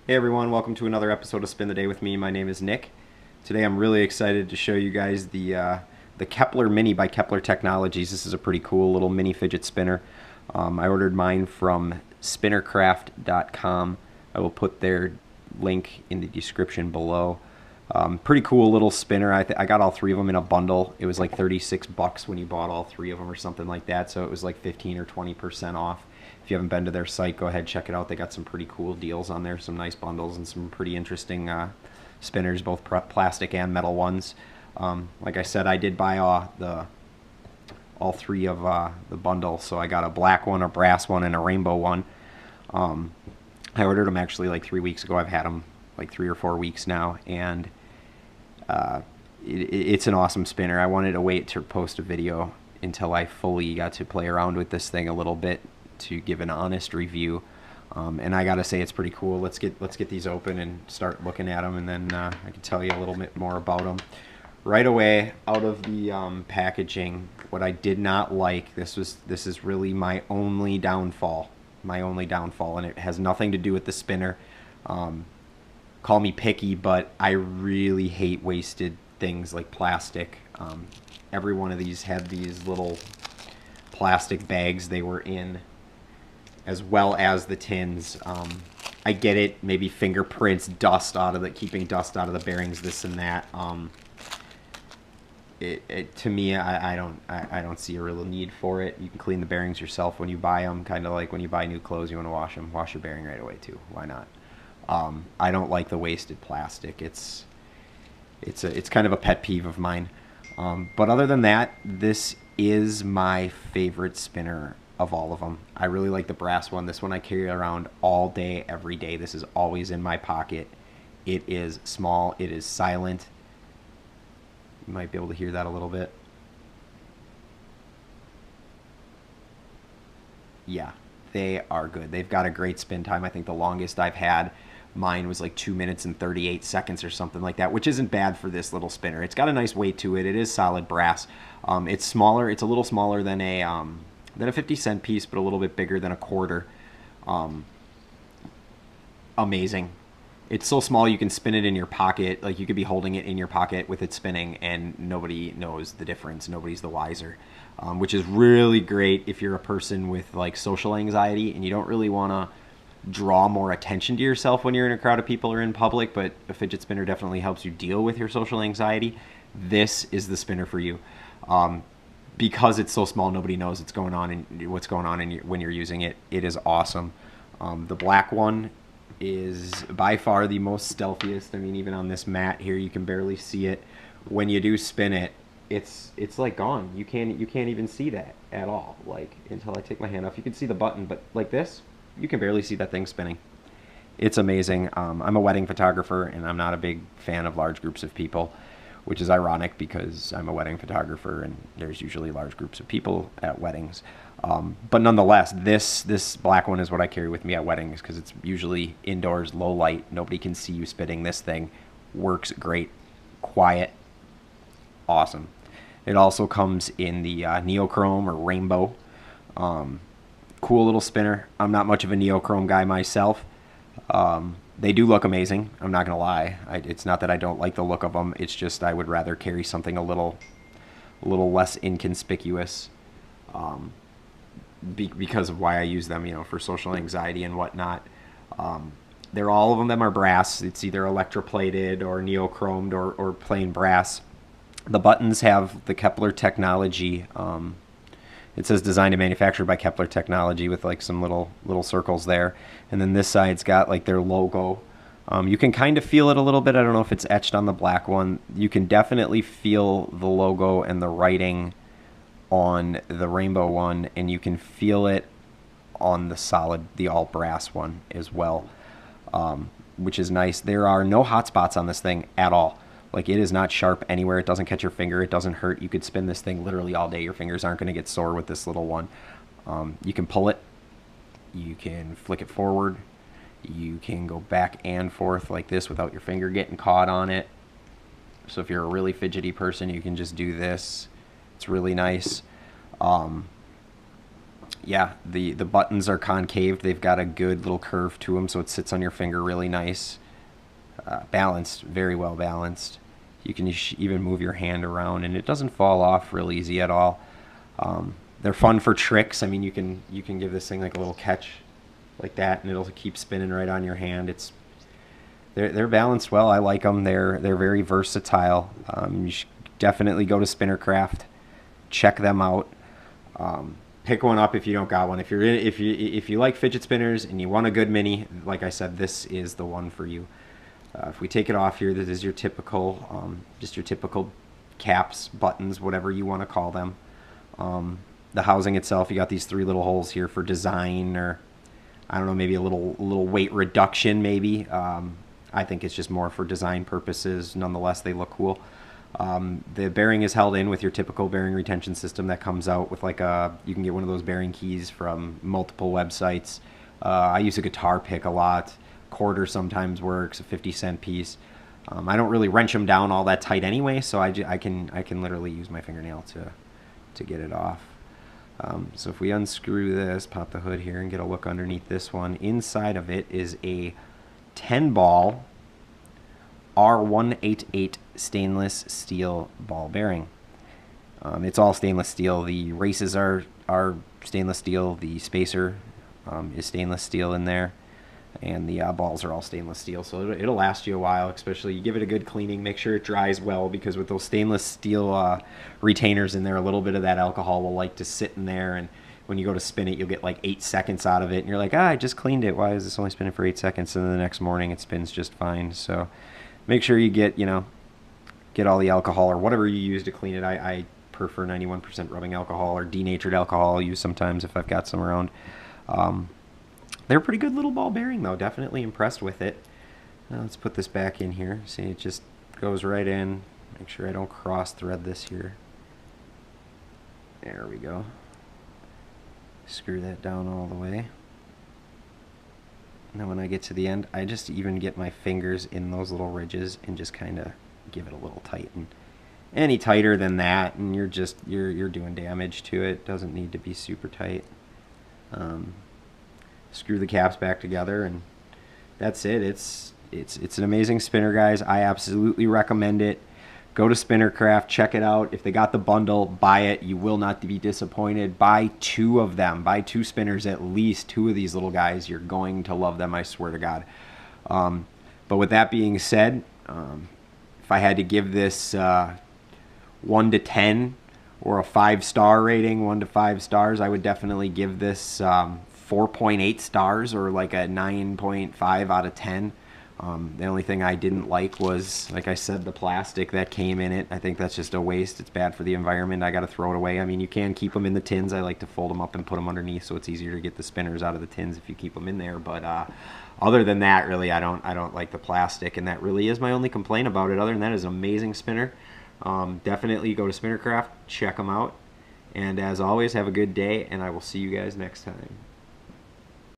Hey everyone, welcome to another episode of Spin the Day with me. My name is Nick. Today I'm really excited to show you guys the Kepler Mini by Kepler Technologies. This is a pretty cool little mini fidget spinner. I ordered mine from spinnercraft.com. I will put their link in the description below. Pretty cool little spinner. I got all three of them in a bundle. It was like 36 bucks when you bought all three of them or something like that, so it was like 15 or 20% off. If you haven't been to their site, go ahead, check it out. They got some pretty cool deals on there, some nice bundles and some pretty interesting spinners, both plastic and metal ones. Like I said, I did buy all three of the bundle, so I got a black one, a brass one, and a rainbow one. I ordered them actually like 3 weeks ago. I've had them like 3 or 4 weeks now, and it's an awesome spinner. I wanted to wait to post a video until I fully got to play around with this thing a little bit to give an honest review, and I gotta say it's pretty cool. Let's get these open and start looking at them, and then I can tell you a little bit more about them. Right away out of the packaging, what I did not like, this is really my only downfall, and it has nothing to do with the spinner. Call me picky, but I really hate wasted things like plastic. Every one of these had these little plastic bags they were in, as well as the tins. I get it, maybe fingerprints, dust out of keeping dust out of the bearings, this and that. To me, I don't see a real need for it. You can clean the bearings yourself when you buy them, kind of like when you buy new clothes, you want to wash them. Wash your bearing right away too. Why not? I don't like the wasted plastic. It's kind of a pet peeve of mine. But other than that, this is my favorite spinner of all of them. I really like the brass one. This one I carry around all day, every day. This is always in my pocket. It is small. It is silent. You might be able to hear that a little bit. Yeah, they are good. They've got a great spin time. I think the longest I've had mine was like 2 minutes and 38 seconds or something like that, which isn't bad for this little spinner. It's got a nice weight to it. It is solid brass. It's smaller. It's a little smaller than a 50-cent piece, but a little bit bigger than a quarter. Amazing. It's so small you can spin it in your pocket. Like, you could be holding it in your pocket with it spinning and nobody knows the difference. Nobody's the wiser, which is really great if you're a person with like social anxiety and you don't really want to draw more attention to yourself when you're in a crowd of people or in public, but a fidget spinner definitely helps you deal with your social anxiety. This is the spinner for you. Because it's so small, nobody knows what's going on when you're using it. It is awesome. The black one is by far the most stealthiest. I mean, even on this mat here, you can barely see it. When you do spin it, it's like gone. You can't even see that at all. Like, until I take my hand off, you can see the button, but like this, you can barely see that thing spinning. It's amazing. I'm a wedding photographer, and I'm not a big fan of large groups of people, which is ironic because I'm a wedding photographer and there's usually large groups of people at weddings. But nonetheless, this black one is what I carry with me at weddings because it's usually indoors, low light. Nobody can see you spinning. This thing works great, quiet, awesome. It also comes in the neochrome or rainbow. Cool little spinner. I'm not much of a neochrome guy myself. They do look amazing. I'm not going to lie. It's not that I don't like the look of them. It's just I would rather carry something a little less inconspicuous because of why I use them, for social anxiety and whatnot. All of them are brass. It's either electroplated or neochromed or plain brass. The buttons have the Kepler technology. It says designed and manufactured by Kepler Technology with like some little circles there. And then this side's got like their logo. You can kind of feel it a little bit. I don't know if it's etched on the black one. You can definitely feel the logo and the writing on the rainbow one, and you can feel it on the all brass one as well, which is nice. There are no hot spots on this thing at all. Like, it is not sharp anywhere. It doesn't catch your finger. It doesn't hurt. You could spin this thing literally all day. Your fingers aren't going to get sore with this little one. You can pull it. You can flick it forward. You can go back and forth like this without your finger getting caught on it. So if you're a really fidgety person, you can just do this. It's really nice. Yeah, the buttons are concaved. They've got a good little curve to them, so it sits on your finger really nice. Balanced, very well balanced. You can even move your hand around, and it doesn't fall off real easy at all. They're fun for tricks. I mean, you can give this thing like a little catch like that, and it'll keep spinning right on your hand. They're balanced well. I like them. They're very versatile. You should definitely go to Spinnercraft, check them out. Pick one up if you don't got one. If you like fidget spinners and you want a good mini, like I said, this is the one for you. If we take it off here, this is your typical, just your typical caps, buttons, whatever you want to call them. The housing itself, you got these 3 little holes here for design, or I don't know, maybe a little weight reduction, maybe. I think it's just more for design purposes. Nonetheless, they look cool. The bearing is held in with your typical bearing retention system that comes out with like you can get one of those bearing keys from multiple websites. I use a guitar pick a lot. Quarter sometimes works, a 50-cent piece. I don't really wrench them down all that tight anyway, so I can literally use my fingernail to get it off. So if we unscrew this, pop the hood here, and get a look underneath this one, inside of it is a 10-ball R188 stainless steel ball bearing. It's all stainless steel. The races are stainless steel. The spacer is stainless steel in there. And the balls are all stainless steel, so it'll last you a while. Especially you give it a good cleaning, make sure it dries well, because with those stainless steel retainers in there, a little bit of that alcohol will like to sit in there, and when you go to spin it, you'll get like 8 seconds out of it, and you're like, I just cleaned it. Why is this only spinning for 8 seconds? And then the next morning it spins just fine. So make sure you get all the alcohol or whatever you use to clean it. I prefer 91% rubbing alcohol or denatured alcohol. I'll use sometimes if I've got some around. They're a pretty good little ball bearing, though. Definitely impressed with it. Now let's put this back in here. See, it just goes right in. Make sure I don't cross thread this here. There we go. Screw that down all the way. Now when I get to the end, I just even get my fingers in those little ridges and just kind of give it a little tight. And any tighter than that, and you're doing damage to it. Doesn't need to be super tight. Screw the caps back together, and that's it. It's an amazing spinner, guys. I absolutely recommend it. Go to Spinnercraft, check it out. If they got the bundle, buy it. You will not be disappointed. Buy 2 of them. Buy 2 spinners, at least 2 of these little guys. You're going to love them, I swear to God. But with that being said, if I had to give this 1 to 10 or a 5-star rating, 1 to 5 stars, I would definitely give this 4.8 stars, or like a 9.5 out of 10. The only thing I didn't like was, like I said, the plastic that came in it. I think that's just a waste. It's bad for the environment. I got to throw it away. I mean, you can keep them in the tins. I like to fold them up and put them underneath, so it's easier to get the spinners out of the tins if you keep them in there. But other than that, really, I don't like the plastic, and that really is my only complaint about it. Other than that, it's an amazing spinner. Definitely go to Spinnercraft, check them out. And as always, have a good day, and I will see you guys next time.